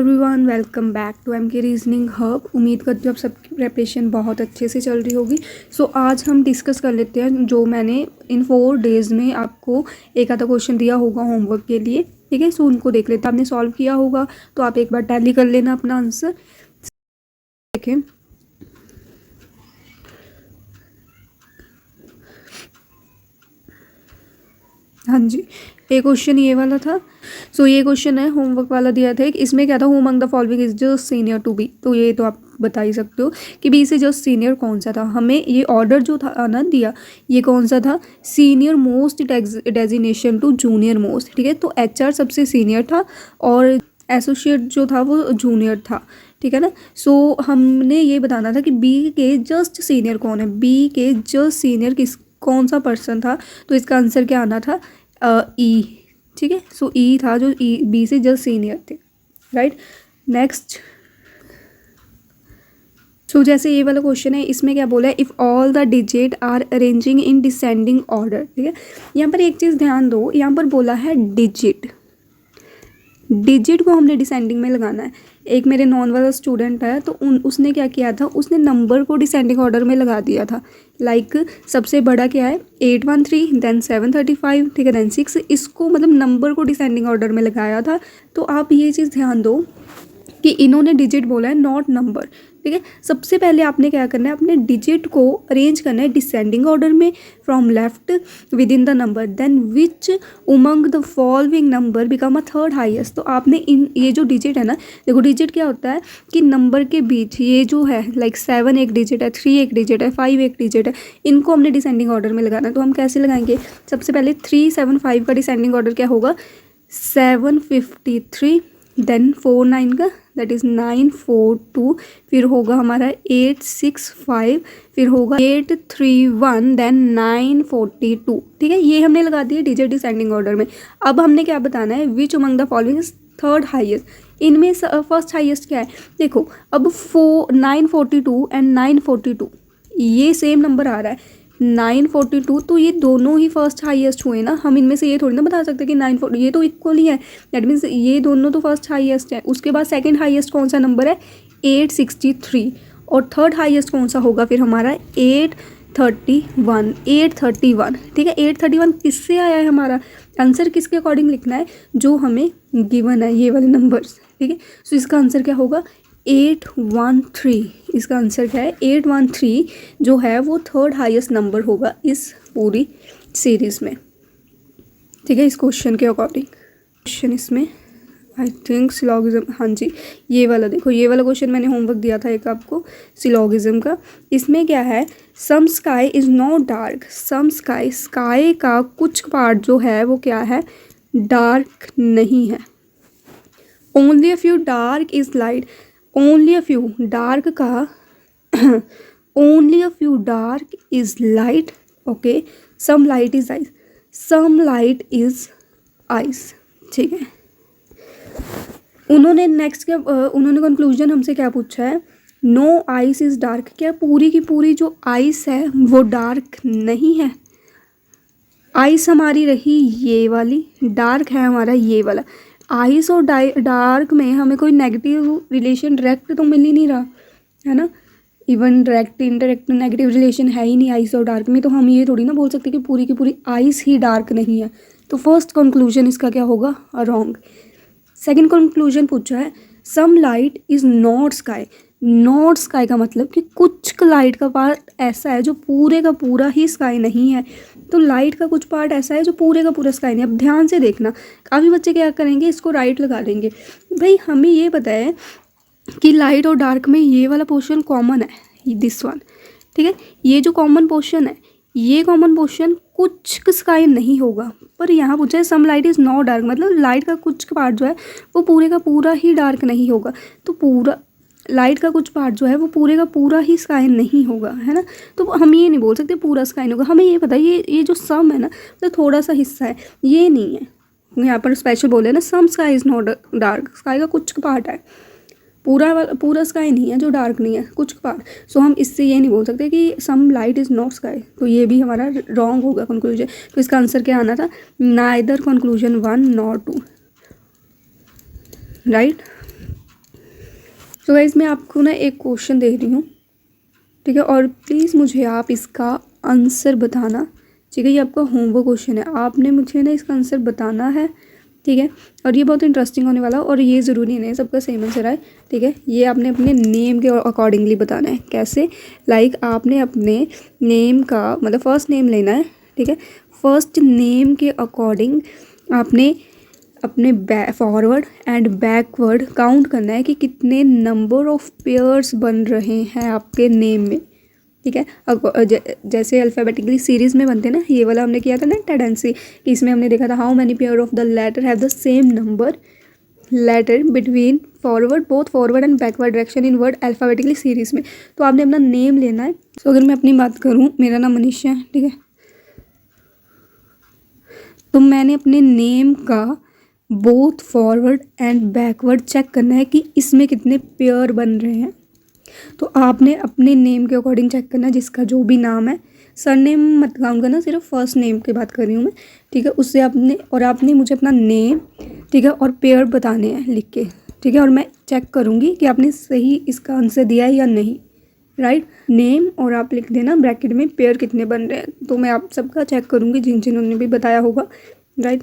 Everyone, welcome back to MK reasoning hub. उम्मीद करती हूँ आप सबकी प्रिपरेशन बहुत अच्छे से चल रही होगी। सो आज हम डिस्कस कर लेते हैं जो मैंने इन 4 डेज़ में आपको एक आधा क्वेश्चन दिया होगा होमवर्क के लिए। ठीक है, सो उनको देख लेते हैं। आपने सॉल्व किया होगा तो आप एक बार टैली कर लेना अपना आंसर। देखें, हाँ जी, एक क्वेश्चन ये वाला था। सो ये क्वेश्चन है होमवर्क वाला दिया था। इसमें क्या था, who among the following is just senior to B. तो ये तो आप बता ही सकते हो कि बी से जस्ट सीनियर कौन सा था। हमें ये ऑर्डर जो था ना दिया, ये कौन सा था, senior most designation to junior most. ठीक है, तो HR सबसे सीनियर था और एसोसिएट जो था वो जूनियर था। ठीक है ना। सो हमने ये बताना था कि बी के जस्ट सीनियर कौन है, बी के जस्ट सीनियर कौन सा पर्सन था। तो इसका आंसर क्या आना था, ई। ठीक है, सो ई था जो बी से जस्ट सीनियर थे। Right, next. सो जैसे ये वाला क्वेश्चन है, इसमें क्या बोला है, if all the digit are arranging in descending order. ठीक है, यहाँ पर एक चीज़ ध्यान दो, यहाँ पर बोला है डिजिट। डिजिट को हमने डिसेंडिंग में लगाना है। एक मेरे नॉन वाला स्टूडेंट है, तो उसने क्या किया था, उसने नंबर को डिसेंडिंग ऑर्डर में लगा दिया था। लाइक सबसे बड़ा क्या है 813, देन 735, ठीक है, देन 6। इसको मतलब नंबर को डिसेंडिंग ऑर्डर में लगाया था। तो आप ये चीज़ ध्यान दो कि इन्होंने डिजिट बोला है, नॉट नंबर। ठीक है, सबसे पहले आपने क्या करना है, अपने डिजिट को अरेंज करना है डिसेंडिंग ऑर्डर में from left within the number, then which among the following number become a third highest. तो आपने ये जो डिजिट है ना, देखो डिजिट क्या होता है कि नंबर के बीच ये जो है, लाइक 7 एक डिजिट है, 3 एक डिजिट है, 5 एक डिजिट है, इनको हमने डिसेंडिंग ऑर्डर में लगाना है। तो हम कैसे लगाएंगे, सबसे पहले 375 का डिसेंडिंग ऑर्डर क्या होगा, 753, देन 49 का दैट इज़ 942, फिर होगा हमारा 865, फिर होगा 831, देन 942। ठीक है, ये हमने लगा दिया डिजिट डिसेंडिंग ऑर्डर में। अब हमने क्या बताना है, which among the following is third highest. इनमें फर्स्ट हाईएस्ट क्या है, देखो अब 942 एंड 942 ये सेम नंबर आ रहा है 942, तो ये दोनों ही फर्स्ट हाईएस्ट हुए ना। हम इनमें से ये थोड़ी ना बता सकते कि 940, ये तो इक्वल ही है। दैट मीन्स ये दोनों तो फर्स्ट हाईएस्ट है। उसके बाद सेकंड हाईएस्ट कौन सा नंबर है, 863, और थर्ड हाईएस्ट कौन सा होगा फिर हमारा 831, 831। ठीक है, 831 किससे आया है, हमारा आंसर किसके अकॉर्डिंग लिखना है, जो हमें गिवन है ये वाले नंबर्स। ठीक है, सो इसका आंसर क्या होगा 813। इसका आंसर क्या है 813, जो है वो थर्ड हाईएस्ट नंबर होगा इस पूरी सीरीज़ में। ठीक है, इस क्वेश्चन के अकॉर्डिंग। क्वेश्चन इसमें आई थिंक सिलोगिज्म, हाँ जी, ये वाला देखो, ये वाला क्वेश्चन मैंने होमवर्क दिया था एक आपको सिलोगिज्म का। इसमें क्या है, some sky is not dark. Some sky, sky का कुछ पार्ट जो है वो क्या है, डार्क नहीं है। Only a few dark is light. Only a few dark का only a few dark is light. Okay, some light is ice, some light is ice. ठीक है, उन्होंने नेक्स्ट क्या, उन्होंने कंक्लूजन हमसे क्या पूछा है, नो आइस इज डार्क। क्या पूरी की पूरी जो आइस है वो डार्क नहीं है। आइस हमारी रही ये वाली, डार्क है हमारा ये वाला। आइस और डार्क में हमें कोई नेगेटिव रिलेशन डायरेक्ट तो मिल ही नहीं रहा है ना। Even direct indirect negative relation है ही नहीं आइस और डार्क में। तो हम ये थोड़ी ना बोल सकते कि पूरी की पूरी आइस ही डार्क नहीं है। तो फर्स्ट कंक्लूजन इसका क्या होगा, रॉन्ग। सेकंड कंक्लूजन पूछा है, some light is not sky. Not sky का मतलब कि कुछ लाइट का पार्ट ऐसा है जो पूरे का पूरा ही स्काई नहीं है। तो लाइट का कुछ पार्ट ऐसा है जो पूरे का पूरा स्काई नहीं। अब ध्यान से देखना, काफ़ी बच्चे क्या करेंगे, इसको राइट लगा देंगे। भाई हमें ये पता है कि लाइट और डार्क में ये वाला पोर्शन कॉमन है, दिस वन। ठीक है, ये जो कॉमन पोर्शन है, ये कॉमन पोर्शन कुछ स्काई नहीं होगा। पर यहाँ पूछा है some light is not dark, मतलब लाइट का कुछ पार्ट जो है वो पूरे का पूरा ही डार्क नहीं होगा। तो पूरा लाइट का कुछ पार्ट जो है वो पूरे का पूरा ही स्काई नहीं होगा, है ना। तो हम ये नहीं बोल सकते पूरा स्काई नहीं होगा। हमें ये पता है ये जो सम है ना, तो थोड़ा सा हिस्सा है, ये नहीं है। यहाँ पर स्पेशल बोले ना, some sky is not dark, sky का कुछ पार्ट है, पूरा स्काई नहीं है जो डार्क नहीं है, कुछ पार्ट। सो हम इससे ये नहीं बोल सकते कि some light is not sky. तो ये भी हमारा रॉन्ग होगा कंक्लूजन। तो इसका आंसर क्या आना था, नाइदर कंक्लूजन 1 नॉर 2। राइट, तो गाइस मैं आपको ना एक क्वेश्चन दे रही हूँ, ठीक है, और प्लीज़ मुझे आप इसका आंसर बताना, ठीक है। ये आपका होमवर्क क्वेश्चन है, आपने मुझे ना इसका आंसर बताना है, ठीक है। और ये बहुत इंटरेस्टिंग होने वाला, और ये ज़रूरी नहीं सबका सेम आंसर आए, ठीक है। ये आपने अपने नेम के अकॉर्डिंगली बताना है। कैसे? लाइक आपने अपने नेम का मतलब फर्स्ट नेम लेना है, ठीक है। फर्स्ट नेम के अकॉर्डिंग आपने अपने फॉरवर्ड एंड बैकवर्ड काउंट करना है कि कितने नंबर ऑफ पेयर्स बन रहे हैं आपके नेम में, ठीक है। जैसे अल्फ़ाबेटिकली सीरीज़ में बनते हैं ना, ये वाला हमने किया था ना टेंडेंसी, कि इसमें हमने देखा था how many pair of the letter have the same number letter between forward both forward and backward direction in word alphabetically series में। तो आपने अपना नेम लेना है। तो अगर मैं अपनी बात करूँ, मेरा नाम मनीषा है, ठीक है। तो मैंने अपने नेम का both forward and backward check करना है कि इसमें कितने पेयर बन रहे हैं। तो आपने अपने नेम के अकॉर्डिंग चेक करना है, जिसका जो भी नाम है। सरनेम मत काउंट करना, सिर्फ फर्स्ट नेम की बात कर रही हूँ मैं, ठीक है। उससे आपने मुझे अपना नेम, ठीक है, और पेयर बताने हैं लिख के, ठीक है। और मैं चेक करूँगी कि आपने सही इसका आंसर दिया है या नहीं, राइट। नेम और आप लिख देना ब्रैकेट में पेयर कितने बन रहे हैं। तो मैं आप सबका चेक करूँगी जिन्होंने भी बताया होगा, राइट।